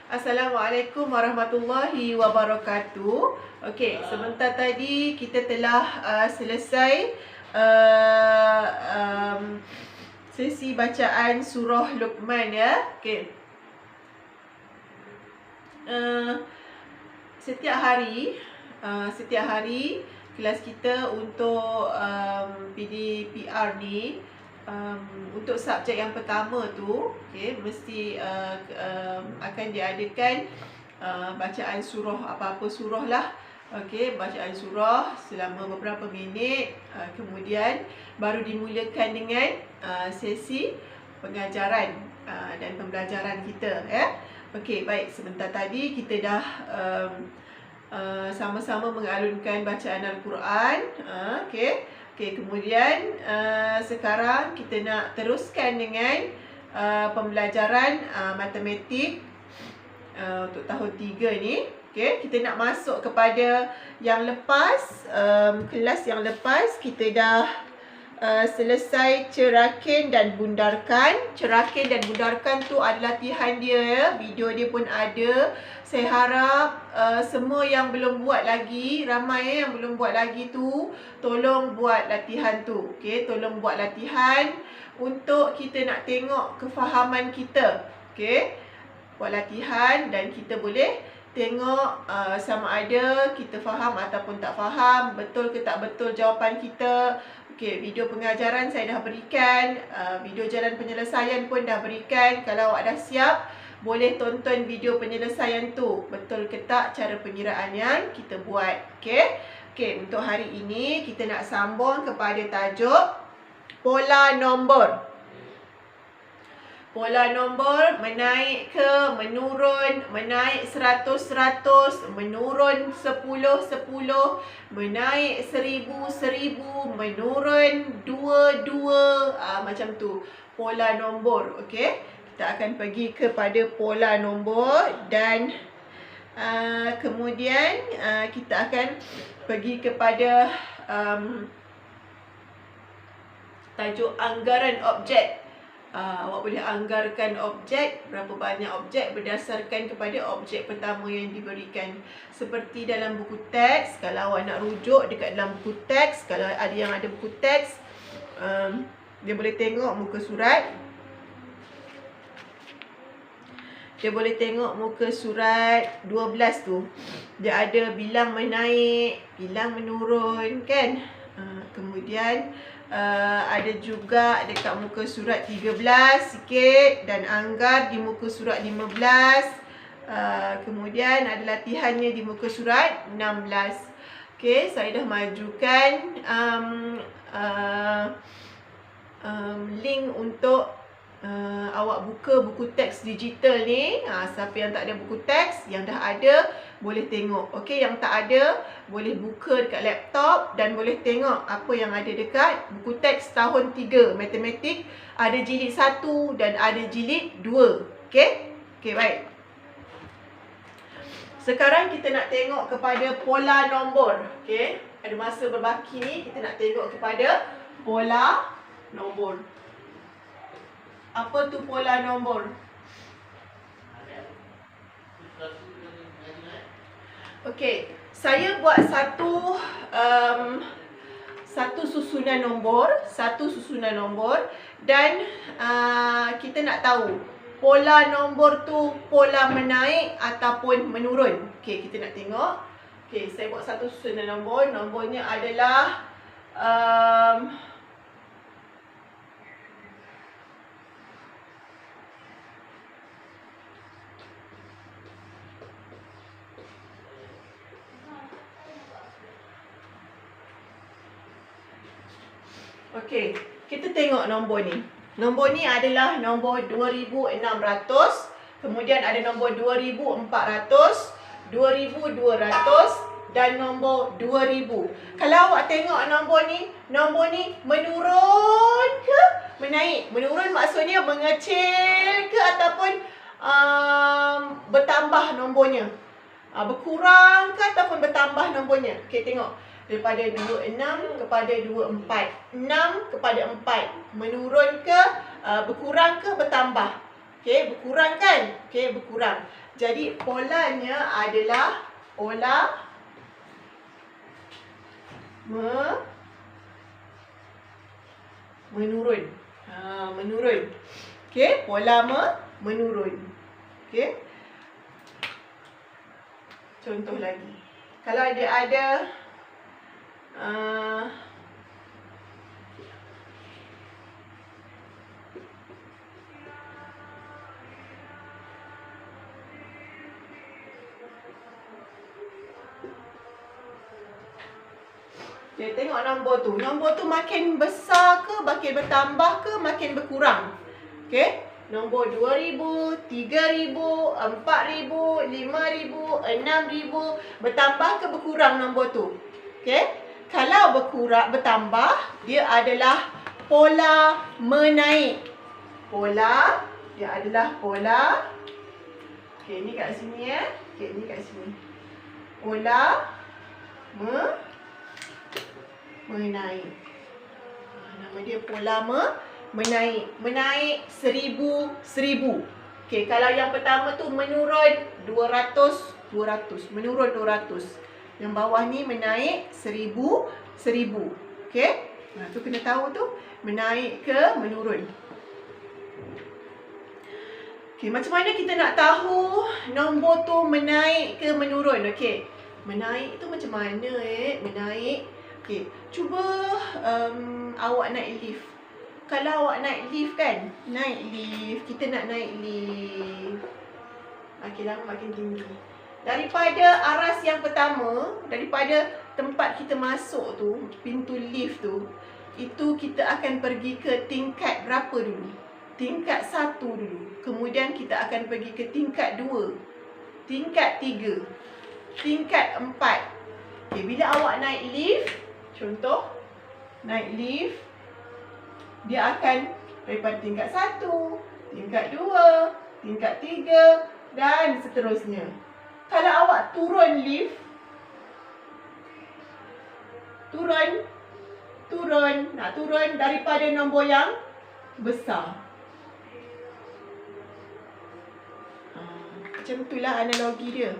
Assalamualaikum warahmatullahi wabarakatuh. Okey, sebentar tadi kita telah selesai uh, um, sesi bacaan surah Luqman ya. Okey. Setiap hari kelas kita untuk PDPR ni, untuk subjek yang pertama tu, mesti akan diadakan bacaan surah, apa-apa surah lah. Bacaan surah selama beberapa minit, kemudian baru dimulakan dengan sesi pengajaran dan pembelajaran kita ya. Baik, sebentar tadi kita dah sama-sama mengalunkan bacaan Al-Quran. Kemudian sekarang kita nak teruskan dengan pembelajaran matematik untuk tahun 3 ni. Kita nak masuk kepada yang lepas, kelas yang lepas kita dah selesai cerakin dan bundarkan. Cerakin dan bundarkan tu ada latihan dia ya. Video dia pun ada. Saya harap semua yang belum buat lagi, ramai yang belum buat lagi tu, tolong buat latihan tu. Tolong buat latihan untuk kita nak tengok kefahaman kita. Buat latihan dan kita boleh tengok sama ada kita faham ataupun tak faham, betul ke tak betul jawapan kita. Video pengajaran saya dah berikan, video jalan penyelesaian pun dah berikan. Kalau awak dah siap, boleh tonton video penyelesaian tu. Betul ke tak cara pengiraan yang kita buat. Untuk hari ini kita nak sambung kepada tajuk pola nombor. Pola nombor menaik ke menurun, menaik 100-100, menurun 10-10, menaik 1000-1000, menurun 2-2, macam tu. Pola nombor, Kita akan pergi kepada pola nombor dan kemudian kita akan pergi kepada tajuk anggaran objek. Awak boleh anggarkan objek, berapa banyak objek berdasarkan kepada objek pertama yang diberikan. Seperti dalam buku teks, kalau awak nak rujuk dekat dalam buku teks, kalau ada yang ada buku teks, dia boleh tengok muka surat. Dia boleh tengok muka surat 12 tu. Dia ada bilang menaik, bilang menurun kan. Kemudian ada juga dekat muka surat 13 sikit dan anggar di muka surat 15. Kemudian ada latihannya di muka surat 16. Saya dah majukan link untuk awak buka buku teks digital ni. Siapa yang tak ada buku teks, yang dah ada boleh tengok. Yang tak ada boleh buka dekat laptop dan boleh tengok apa yang ada dekat buku teks tahun 3 matematik. Ada jilid 1 dan ada jilid 2. Baik. Sekarang kita nak tengok kepada pola nombor. Ada masa berbaki ni, kita nak tengok kepada pola nombor. Apa tu pola nombor? Saya buat satu susunan nombor dan kita nak tahu pola nombor tu pola menaik ataupun menurun. Kita nak tengok. Saya buat satu susunan nombor. Nombornya adalah kita tengok nombor ni. Nombor ni adalah nombor 2600. Kemudian ada nombor 2400, 2200 dan nombor 2000. Kalau awak tengok nombor ni menurun ke menaik? Menurun maksudnya mengecil ke ataupun bertambah nombornya? Berkurang ke ataupun bertambah nombornya? Tengok. Daripada 26 kepada 24. 6 kepada 4. Menurun ke, berkurang ke, bertambah? Okey, berkurang kan? Okey, berkurang. Jadi polanya adalah pola menurun. Menurun. Okey, pola menurun. Okey. Contoh lagi. Kalau dia ada okay, tengok nombor tu. Nombor tu makin besar ke, makin bertambah ke, makin berkurang. Okey. Nombor 2,000, 3,000, 4,000, 5,000, 6,000. Bertambah ke berkurang nombor tu? Okey. Kalau bertambah, dia adalah pola menaik. Dia adalah pola. Okey, ni kat sini ya. Okey, ni kat sini. Pola menaik. Nama dia pola menaik. Menaik 1,000, 1,000. Okey, kalau yang pertama tu menurun 200, 200. Menurun 200. Yang bawah ni menaik 1,000, 1,000. Okey? Tu kena tahu tu menaik ke menurun. Okey, macam mana kita nak tahu nombor tu menaik ke menurun? Okey. Menaik tu macam mana Menaik. Okey, cuba awak naik lift. Kalau awak naik lift kan, kita nak naik lift. Makin lama makin tinggi. Daripada aras yang pertama, daripada tempat kita masuk tu, pintu lift tu, itu kita akan pergi ke tingkat berapa dulu? Tingkat 1 dulu. Kemudian kita akan pergi ke tingkat 2, tingkat 3, tingkat 4. Okay, bila awak naik lift, contoh, naik lift, dia akan daripada tingkat 1, tingkat 2, tingkat 3 dan seterusnya. Kalau awak turun lift, nak turun daripada nombor yang besar. Macam itulah analogi dia.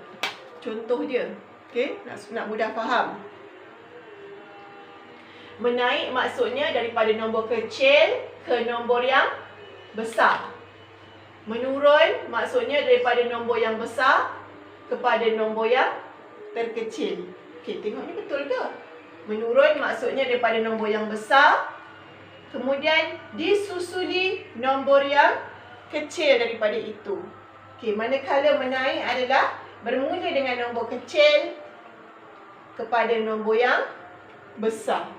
Contoh dia. Okey, nak mudah faham. Menaik maksudnya daripada nombor kecil ke nombor yang besar. Menurun maksudnya daripada nombor yang besar kepada nombor yang terkecil. Okey, tengok ni betul ke? Menurun maksudnya daripada nombor yang besar, kemudian disusuli nombor yang kecil daripada itu. Okey, manakala menaik adalah bermula dengan nombor kecil kepada nombor yang besar.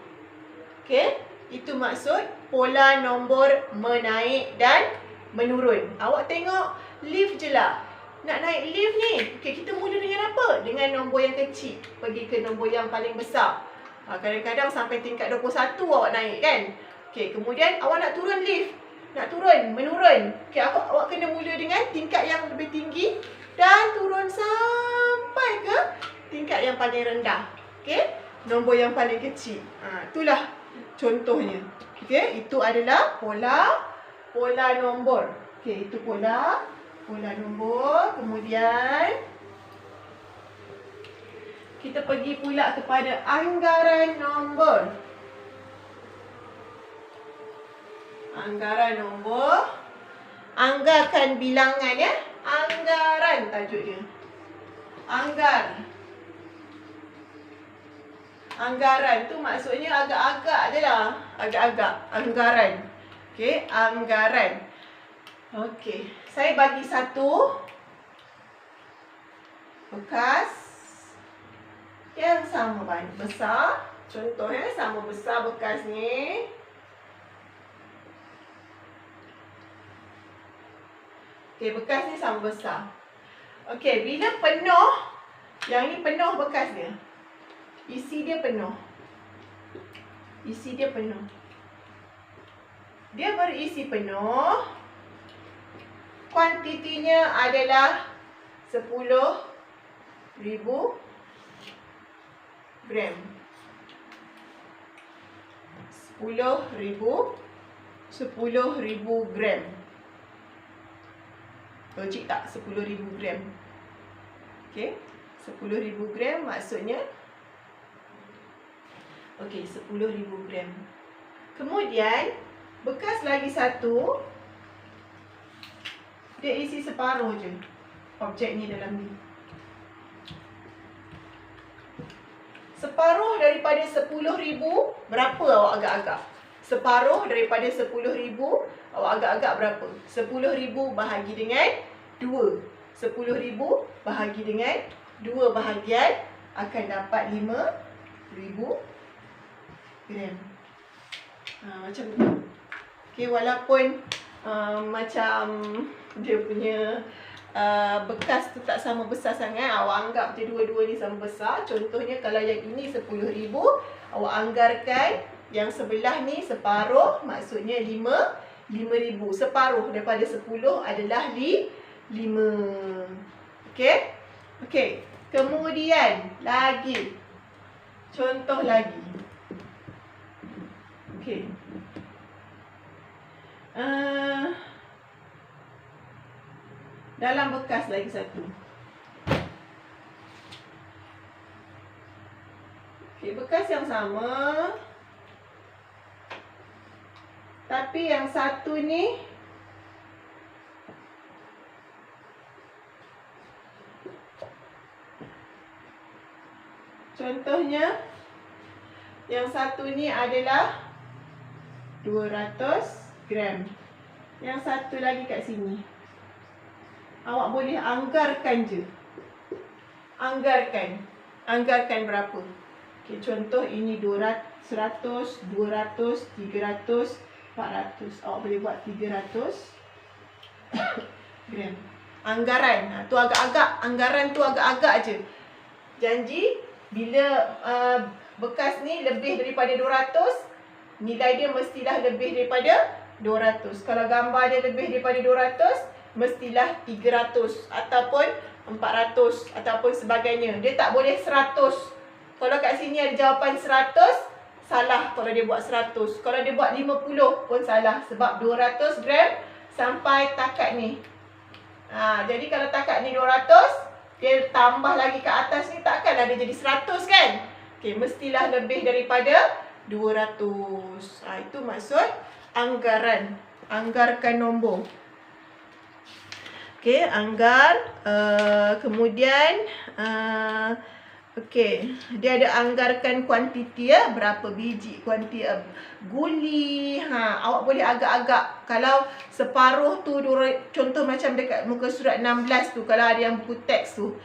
Okey, itu maksud pola nombor menaik dan menurun. Awak tengok lift je lah. Nak naik lift ni, okey, kita mula dengan apa? Dengan nombor yang kecil, pergi ke nombor yang paling besar. Kadang-kadang sampai tingkat 21 awak naik kan? Okey, kemudian awak nak turun lift. Nak turun, menurun. Okey, awak kena mula dengan tingkat yang lebih tinggi dan turun sampai ke tingkat yang paling rendah. Okey, nombor yang paling kecil. Itulah contohnya. Okey, itu adalah pola nombor. Okey, itu pola nombor. Kemudian kita pergi pula kepada anggaran nombor. Anggaran nombor. Anggarkan bilangan ya. Anggaran tajuk dia. Anggaran tu maksudnya agak-agak je lah. Agak-agak. Anggaran. Okey, anggaran. Okey, saya bagi satu bekas yang sama besar. Contoh sama besar bekas ni. Okey, bekas ni sama besar. Okey, bila penuh, yang ni penuh bekas dia. Isi dia penuh. Dia berisi penuh. Kuantitinya adalah 10,000 gram. 10,000 gram. Logik tak? 10,000 gram. Okey. 10,000 gram maksudnya okey, 10,000 gram. Kemudian bekas lagi satu, dia isi separuh je objek ni dalam ni. Separuh daripada 10,000 berapa awak agak-agak? Separuh daripada 10,000 awak agak-agak berapa? 10,000 bahagi dengan 2. 10,000 bahagi dengan 2 bahagian akan dapat 5,000 gram. Macam tu. Okay, walaupun macam dia punya bekas tu tak sama besar sangat, awak anggap je dua-dua ni sama besar. Contohnya kalau yang ini 10,000, awak anggarkan yang sebelah ni separuh, maksudnya 5,000. Separuh daripada 10 adalah 5. Okey? Okey. Kemudian lagi. Contoh lagi. Okey. Dalam bekas lagi satu. Okey, bekas yang sama. Tapi yang satu ni contohnya yang satu ni adalah 200 gram. Yang satu lagi kat sini. Awak boleh anggarkan je. Anggarkan. Anggarkan berapa? Okay, contoh ini 200, 100, 200, 300, 400. Awak boleh buat 300 gram. Anggaran. Tu agak-agak. Anggaran tu agak-agak je. Janji bila bekas ni lebih daripada 200, nilai dia mestilah lebih daripada 200. Kalau gambar dia lebih daripada 200, mestilah 300 ataupun 400 ataupun sebagainya. Dia tak boleh 100. Kalau kat sini ada jawapan 100, salah kalau dia buat 100. Kalau dia buat 50 pun salah. Sebab 200 gram sampai takat ni. Jadi kalau takat ni 200, dia tambah lagi ke atas ni, takkanlah dia jadi 100 kan? Okay, mestilah lebih daripada 200. Itu maksud anggaran. Anggarkan nombor. Okey, anggar. Kemudian okey, dia ada anggarkan kuantiti ya, berapa biji kuantiti guli. Awak boleh agak-agak. Kalau separuh tu, contoh macam dekat muka surat 16 tu, kalau ada yang buku teks tu,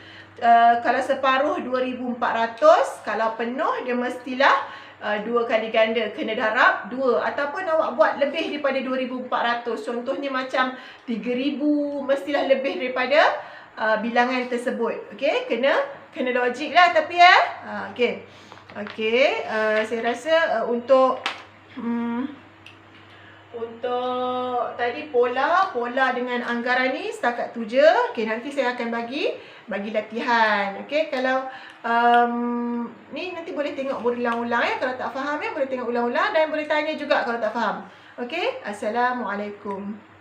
kalau separuh 2,400, kalau penuh dia mestilah 2 kali ganda, kena darab 2. Ataupun awak buat lebih daripada 2,400. Contohnya macam 3,000, mestilah lebih daripada bilangan tersebut. Okey, kena logik lah tapi ya. Okey. Okey, saya rasa untuk tadi pola dengan anggaran ni setakat tu je. Okey, nanti saya akan bagi latihan. Okey, kalau ni nanti boleh tengok berulang-ulang ya. Kalau tak faham ya, boleh tengok ulang-ulang dan boleh tanya juga kalau tak faham. Okey, Assalamualaikum.